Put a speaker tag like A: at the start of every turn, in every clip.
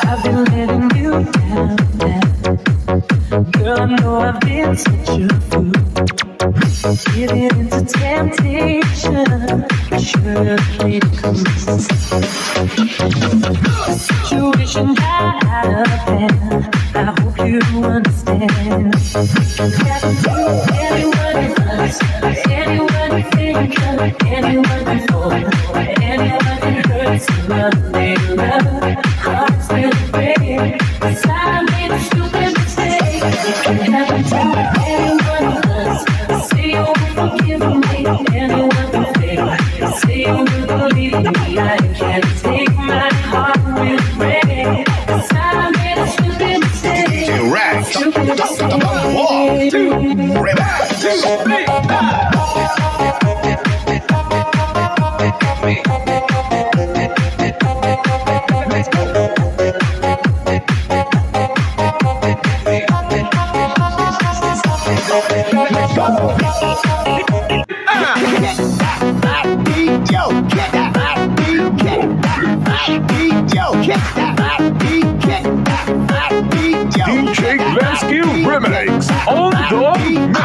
A: I've been letting you down, girl, I know I've been such a fool. Giving into temptation, I should have played it cool. The situation got out of hand, I hope you understand. Happen to anyone you love, anyone you think of, anyone you fall, anyone you hurt, someone they love. Hearts will break, 'cause I made a stupid mistake. It can happen to anyone of us. Say you will forgive me, anyone can fail. Say you will believe me, I can't take my heart will break. 'Cause I made a stupid mistake.
B: DJ Rack, one, two, reback, DJ Vansky Remix on the mix.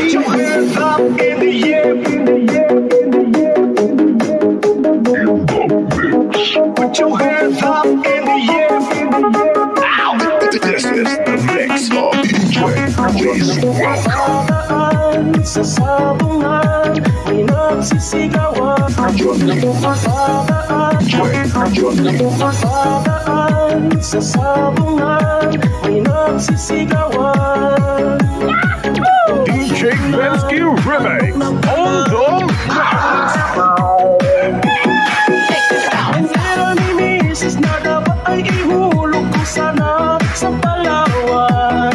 B: Put your hands up in the air, in the air, in the air. Put your hands up in the air, in the air. Ow! This is the mix of DJ Please welcome.
C: sa sabungan, may nagsisigawan. Pagaan sa sabungan, may nagsisigawan.
B: DJ Lensky Remix on the mix.
C: Pero ni Mrs. na dapat ay ihulog ko sana sa Palawan.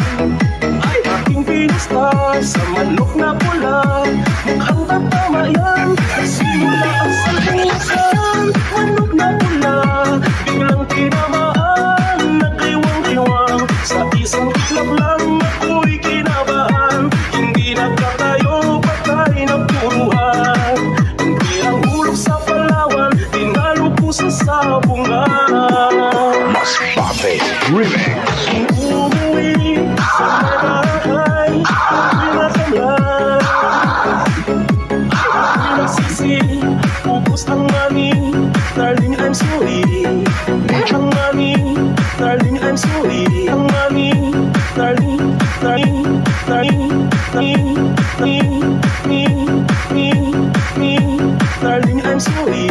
C: Ay aking pinasta sa manok na pula, mukhang tatama yan. Simula ang salpusan, manok na pula, biglang tinamaan, nagkiwang-kiwang. Sa isang iklap lang ako'y kinabahan, hindi nagkatayo, patay na puruhan. Hindi ang hulog sa Palawan, tinalo ko sa sabungan.
B: Mas Pape Remix.
C: Umuwi sa bahay, pinakamlan. Ay nagsisi, ubos ang money, darling I'm sorry. Ang money, darling I'm sorry. Ang money, darling, darling, darling, darling, darling, darling I'm sorry.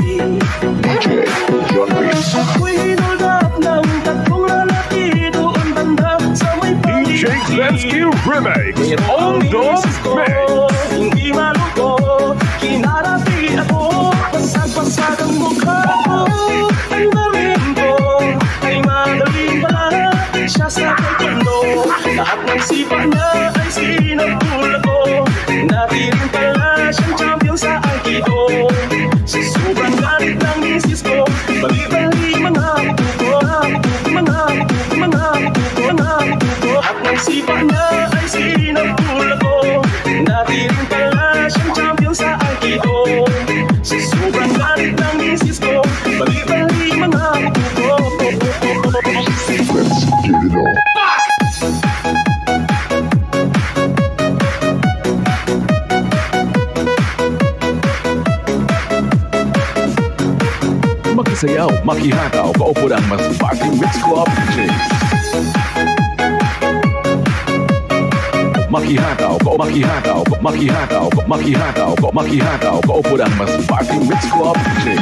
B: DJ John Reese.
C: Ako'y hinulgap ng tatlong lalaki doon banda sa may
B: DJ Lensky Remix on the mix.
C: Hindi maluto, kinarati ako, pasag-pasag ang mukha ko. Ang daling ko ay madaling pala, siya sa taekwondo. Lahat ng sipa niya ay sinapul ako, natirin pala siyang champion sa Aikido. Sa sobrang galit ng misis ko, bali-bali mga buko, mga buko. At ng sipa niya ay sinapul ako, natirin pala siyang champion sa Aikido. Sa sobrang galit ng misis ko, bali-bali mga buko.
B: Let's get it on.
D: Makisayaw, makihataw, kaupo ng mas party mix club DJ. Makihataw, kaupo ng mas party mix club DJ.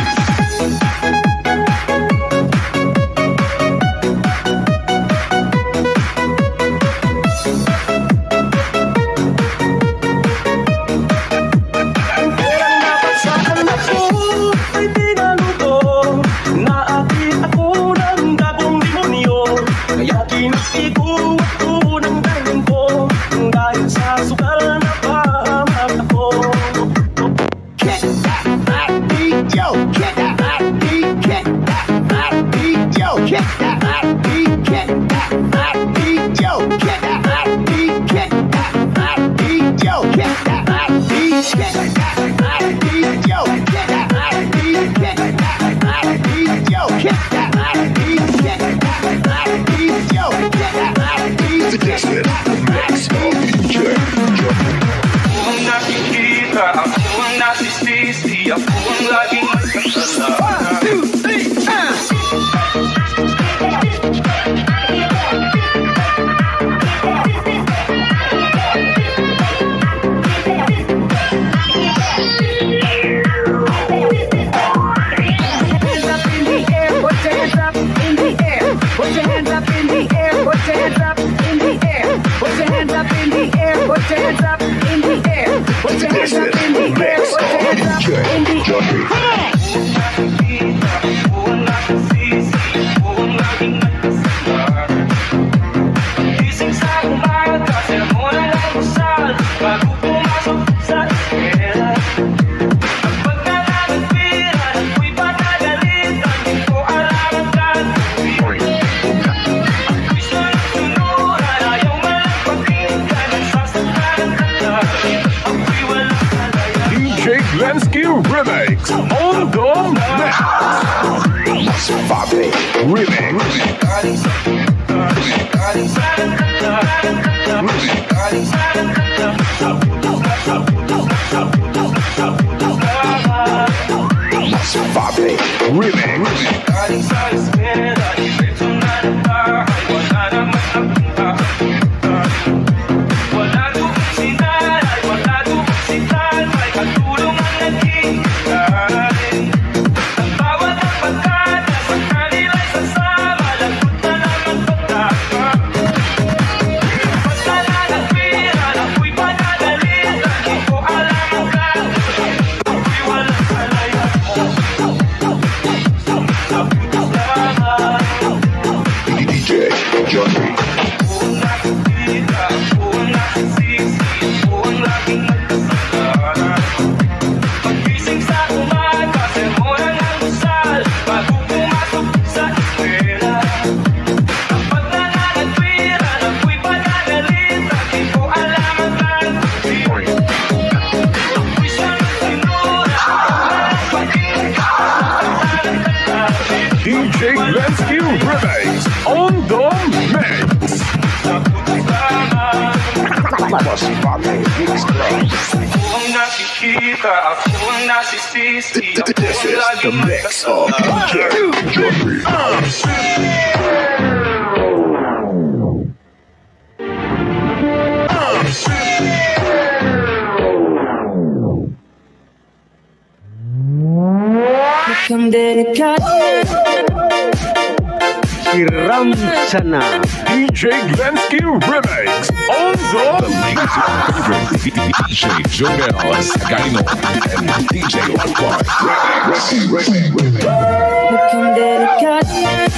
B: Lensky Remix on the mix. Mas Pape Remix. Mas Pape Remix.
C: Wala
D: Masbate Mix Club.
C: Kung nakikita, ako ang nasisisi.
D: This is the mix of DJ Jeffrey.
A: Come dedicated.
E: Hiram Sana.
D: DJ Glensky Remix on the latest favorite DJ Jonel Sagayno and DJ Alpha Remix.
A: Come dedicated.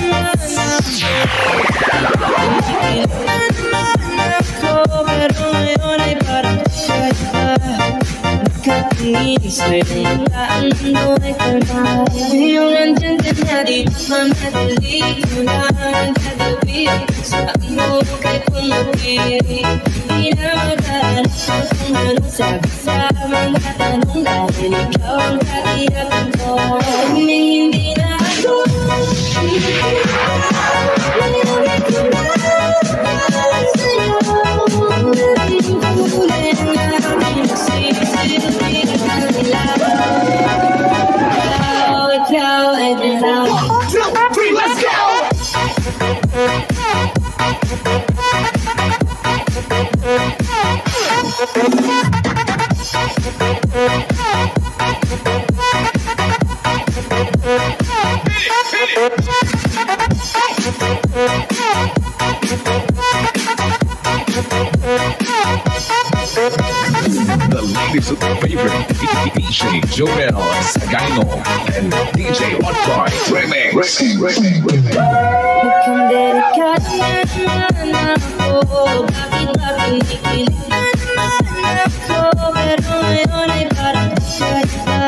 A: Yung nandyan ka na di mamadali mo lang gagawin sa mo kay pumapili. Di na maghanap kung anong sabi sa mga tanong dahil ikaw ang kahirapan ko. Hindi na ako
B: Let's go!
D: The latest favorite DJ Jonel Sagayno and DJ Alpha Remix.
A: mukhang delikado na naman ako. Bakit kinikilig na naman ako? Pero ngayon ay parang kaya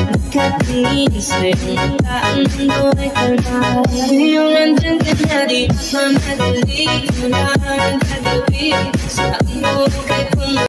A: nagkatingin sa'yo ang mundo ay kalma. Yung nandyan ka na di mamadali mo lang gagawin sa mo kay